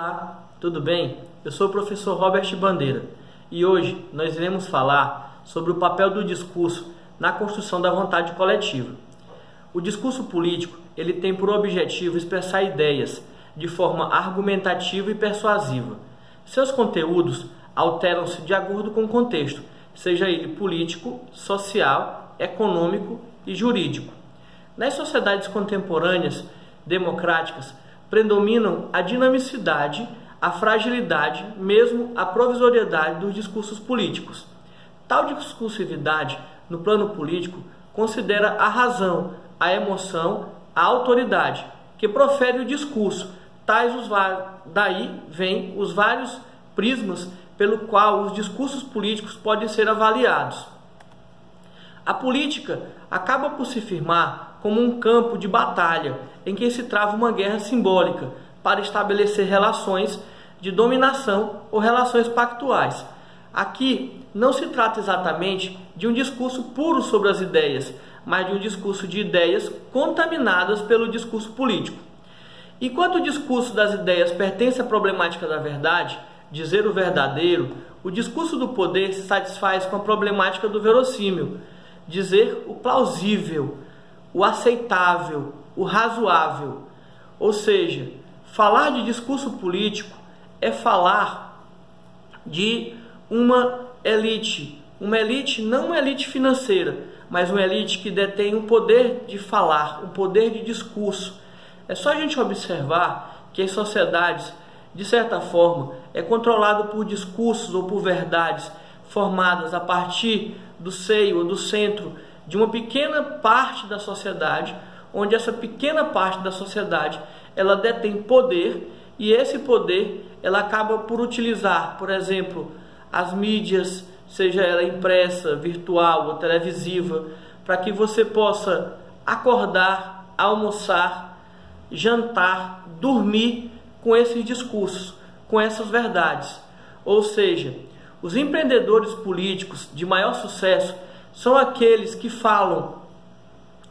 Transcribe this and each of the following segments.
Olá, tudo bem? Eu sou o professor Robert Bandeira e hoje nós iremos falar sobre o papel do discurso na construção da vontade coletiva. O discurso político ele tem por objetivo expressar ideias de forma argumentativa e persuasiva. Seus conteúdos alteram-se de acordo com o contexto, seja ele político, social, econômico e jurídico. Nas sociedades contemporâneas democráticas, predominam a dinamicidade, a fragilidade, mesmo a provisoriedade dos discursos políticos. Tal discursividade, no plano político, considera a razão, a emoção, a autoridade, que profere o discurso. Daí vêm os vários prismas pelo qual os discursos políticos podem ser avaliados. A política acaba por se firmar como um campo de batalha em que se trava uma guerra simbólica para estabelecer relações de dominação ou relações pactuais. Aqui não se trata exatamente de um discurso puro sobre as ideias, mas de um discurso de ideias contaminadas pelo discurso político. Enquanto o discurso das ideias pertence à problemática da verdade, dizer o verdadeiro, o discurso do poder se satisfaz com a problemática do verossímil, dizer o plausível, o aceitável, o razoável. Ou seja, falar de discurso político é falar de uma elite não uma elite financeira, mas uma elite que detém o poder de falar, o poder de discurso. É só a gente observar que as sociedades, de certa forma, é controlado por discursos ou por verdades formadas a partir do seio ou do centro de uma pequena parte da sociedade, onde essa pequena parte da sociedade ela detém poder, e esse poder ela acaba por utilizar, por exemplo, as mídias, seja ela impressa, virtual ou televisiva, para que você possa acordar, almoçar, jantar, dormir com esses discursos, com essas verdades. Ou seja, os empreendedores políticos de maior sucesso são aqueles que falam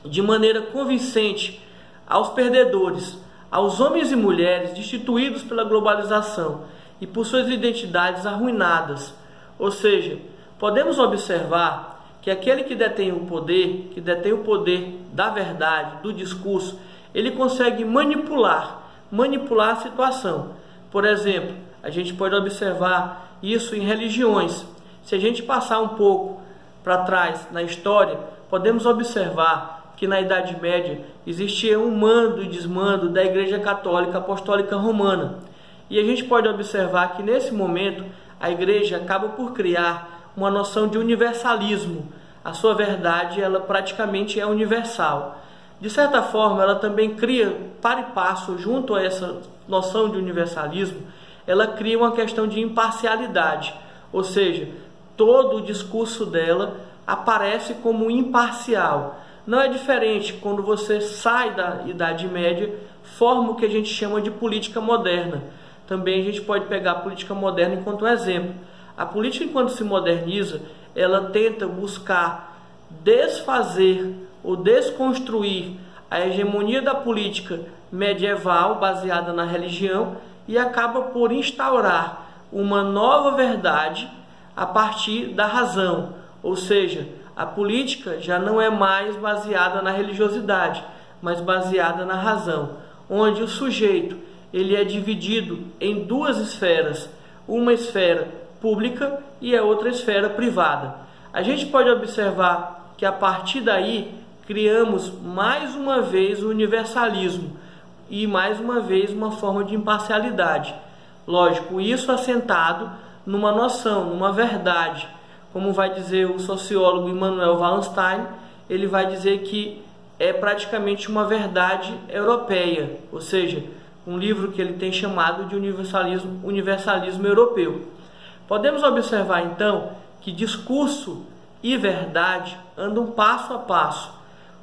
de maneira convincente aos perdedores, aos homens e mulheres destituídos pela globalização e por suas identidades arruinadas. Ou seja, podemos observar que aquele que detém o poder da verdade, do discurso, ele consegue manipular a situação. Por exemplo, a gente pode observar isso em religiões. Se a gente passar um pouco para trás na história, podemos observar que na Idade Média existia um mando e desmando da Igreja Católica Apostólica Romana. E a gente pode observar que nesse momento a Igreja acaba por criar uma noção de universalismo. A sua verdade ela praticamente é universal. De certa forma, ela também cria, par e passo, junto a essa noção de universalismo, ela cria uma questão de imparcialidade, ou seja, todo o discurso dela aparece como imparcial. Não é diferente quando você sai da Idade Média, forma o que a gente chama de política moderna. Também a gente pode pegar a política moderna enquanto um exemplo. A política, enquanto se moderniza, ela tenta buscar desfazer ou desconstruir a hegemonia da política medieval baseada na religião e acaba por instaurar uma nova verdade a partir da razão. Ou seja, a política já não é mais baseada na religiosidade, mas baseada na razão, onde o sujeito ele é dividido em duas esferas, uma esfera pública e a outra esfera privada. A gente pode observar que a partir daí criamos mais uma vez o universalismo e mais uma vez uma forma de imparcialidade. Lógico, isso assentado numa noção, numa verdade. Como vai dizer o sociólogo Immanuel Wallenstein, ele vai dizer que é praticamente uma verdade europeia, ou seja, um livro que ele tem chamado de universalismo europeu. Podemos observar então que discurso e verdade andam passo a passo,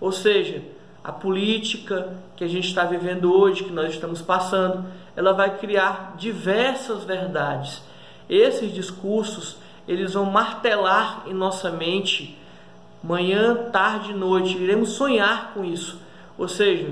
ou seja, a política que a gente está vivendo hoje, que nós estamos passando, ela vai criar diversas verdades. Esses discursos, eles vão martelar em nossa mente, manhã, tarde e noite, iremos sonhar com isso. Ou seja,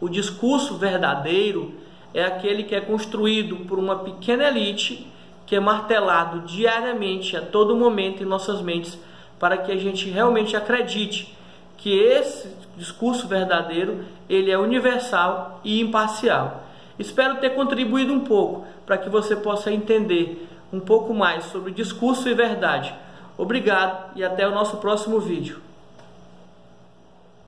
o discurso verdadeiro é aquele que é construído por uma pequena elite, que é martelado diariamente, a todo momento em nossas mentes, para que a gente realmente acredite que esse discurso verdadeiro, ele é universal e imparcial. Espero ter contribuído um pouco para que você possa entender um pouco mais sobre discurso e verdade. Obrigado e até o nosso próximo vídeo.